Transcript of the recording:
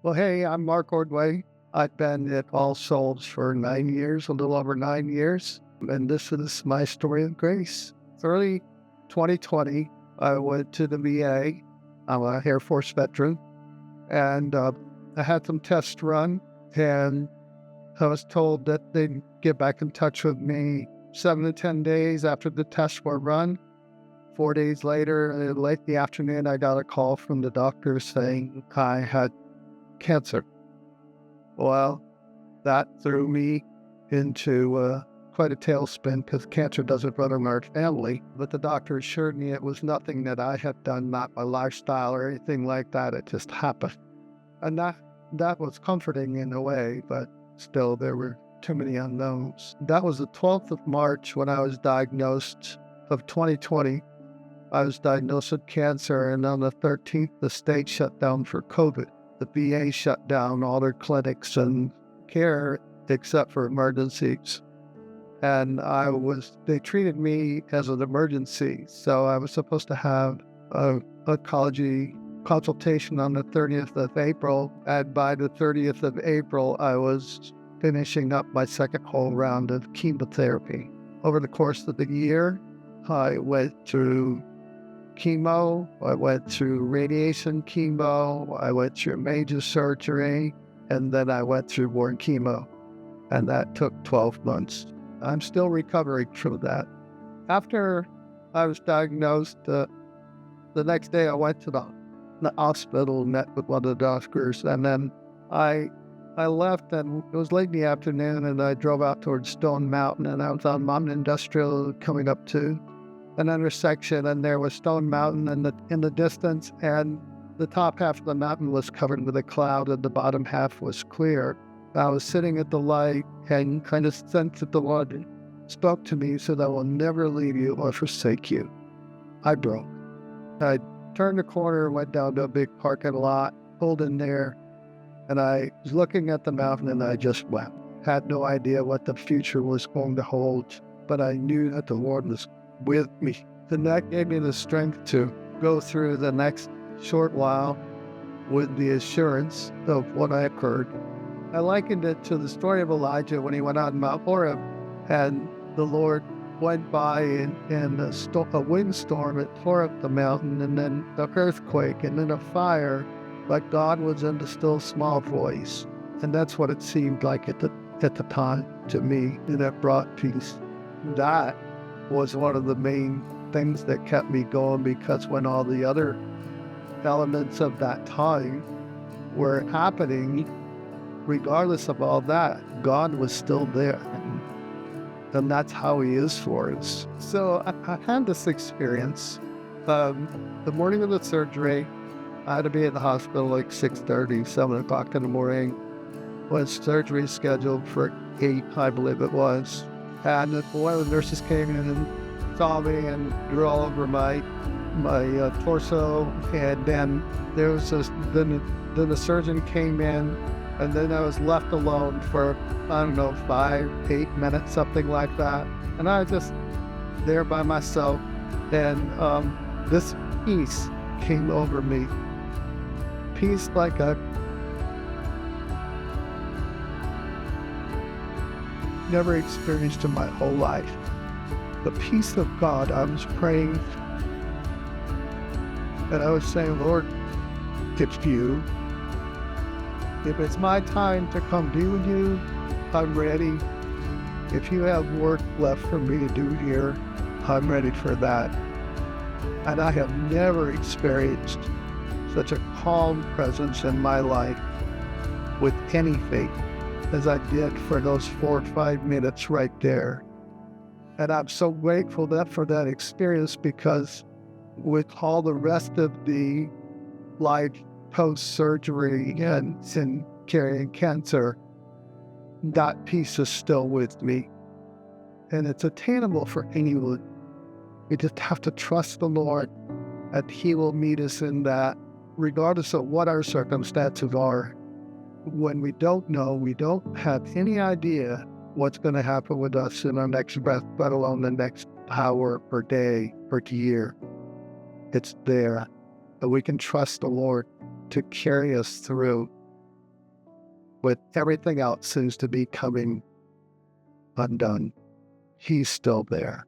Well, hey, I'm Mark Ordway. I've been at All Souls for 9 years, a little over 9 years, and this is my story of grace. Early 2020, I went to the VA. I'm a Air Force veteran, and I had some tests run, and I was told that they'd get back in touch with me 7 to 10 days after the tests were run. 4 days later, late in the afternoon, I got a call from the doctor saying I had cancer. Well, that threw me into quite a tailspin because cancer doesn't run in our family. But the doctor assured me it was nothing that I had done, not my lifestyle or anything like that. It just happened. And that was comforting in a way, but still there were too many unknowns. That was the 12th of March when I was diagnosed of 2020. I was diagnosed with cancer, and on the 13th, the state shut down for COVID. The VA shut down all their clinics and care except for emergencies. And they treated me as an emergency. So I was supposed to have a oncology consultation on the 30th of April. And by the 30th of April, I was finishing up my second whole round of chemotherapy. Over the course of the year, I went through chemo, I went through radiation chemo, I went through major surgery, and then I went through more chemo. And that took 12 months. I'm still recovering from that. After I was diagnosed, the next day I went to the hospital, met with one of the doctors, and then I left, and it was late in the afternoon, and I drove out towards Stone Mountain, and I was on Mountain Industrial coming up to an intersection, and there was Stone Mountain in the distance, and the top half of the mountain was covered with a cloud, and the bottom half was clear. I was sitting at the light and kind of sensed that the Lord spoke to me, said, "I will never leave you or forsake you." I broke. I turned the corner, went down to a big parking lot, pulled in there, and I was looking at the mountain, and I just wept. Had no idea what the future was going to hold, but I knew that the Lord was with me. And that gave me the strength to go through the next short while with the assurance of what I heard. I likened it to the story of Elijah when he went out in Mount Horeb, and the Lord went by in a windstorm. It tore up the mountain, and then the earthquake, and then a fire, but God was in the still small voice. And that's what it seemed like at the time to me, and it brought peace. That was one of the main things that kept me going, because when all the other elements of that time were happening, regardless of all that, God was still there. And that's how He is for us. So I had this experience. The morning of the surgery, I had to be at the hospital like 6:30, 7 o'clock in the morning. Was surgery scheduled for 8, I believe it was. And one of the nurses came in and saw me and drew all over my torso. And then then the surgeon came in, and then I was left alone for, I don't know, 5, 8 minutes, something like that. And I was just there by myself. And this peace came over me. Peace like I never experienced in my whole life. The peace of God. I was praying, and I was saying, "Lord, if it's my time to come be with you, I'm ready. If you have work left for me to do here, I'm ready for that." And I have never experienced such a calm presence in my life with anything as I did for those 4 or 5 minutes right there. And I'm so grateful for that experience, because with all the rest of the life post-surgery and in carrying cancer, that peace is still with me. And it's attainable for anyone. We just have to trust the Lord, and He will meet us in that, regardless of what our circumstances are. When we don't know, we don't have any idea what's going to happen with us in our next breath, let alone the next hour per day, per year. It's there. But we can trust the Lord to carry us through. when everything else seems to be coming undone. He's still there.